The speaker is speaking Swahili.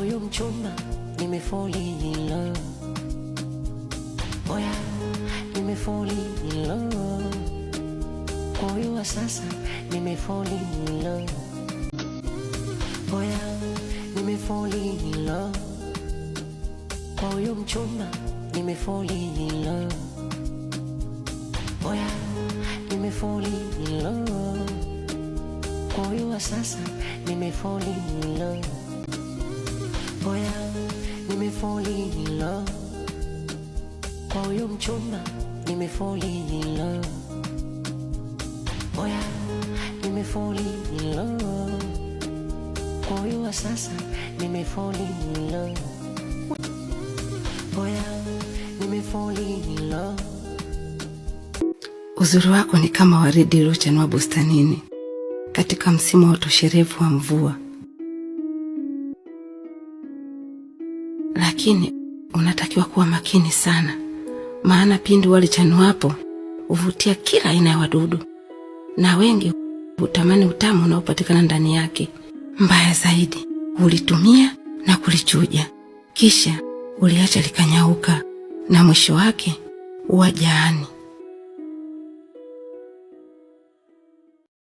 huyo mchumba nimefall in love. Oya, nimefall in love. Kwa huyo wa sasa nimefall in love. Oya, nimefall in love. Kwa huyo mchumba nimefall in love. Oya, nimefall in love. Kwa huyo wa sasa nimefall in love. Oya, nimefall in love. Kwa huyo mchumba nimefall in love. Oya, nimefall in love. Kwa huyo wa sasa nimefall in love. Oya, nimefall in love. Uzuri wako ni kama waridi iliyochanua bustanini katika msimu wa utosherevu wa mvua, lakini unatakiwa kuwa makini sana, maana pindi walichanuapo huvutia kila aina ya wadudu, na wengi hutamani utamu unaopatikana ndani yake. Mbaya zaidi, ulitumia na kulichuja, kisha uliacha likanyauka, na mwisho wake huwa jaani.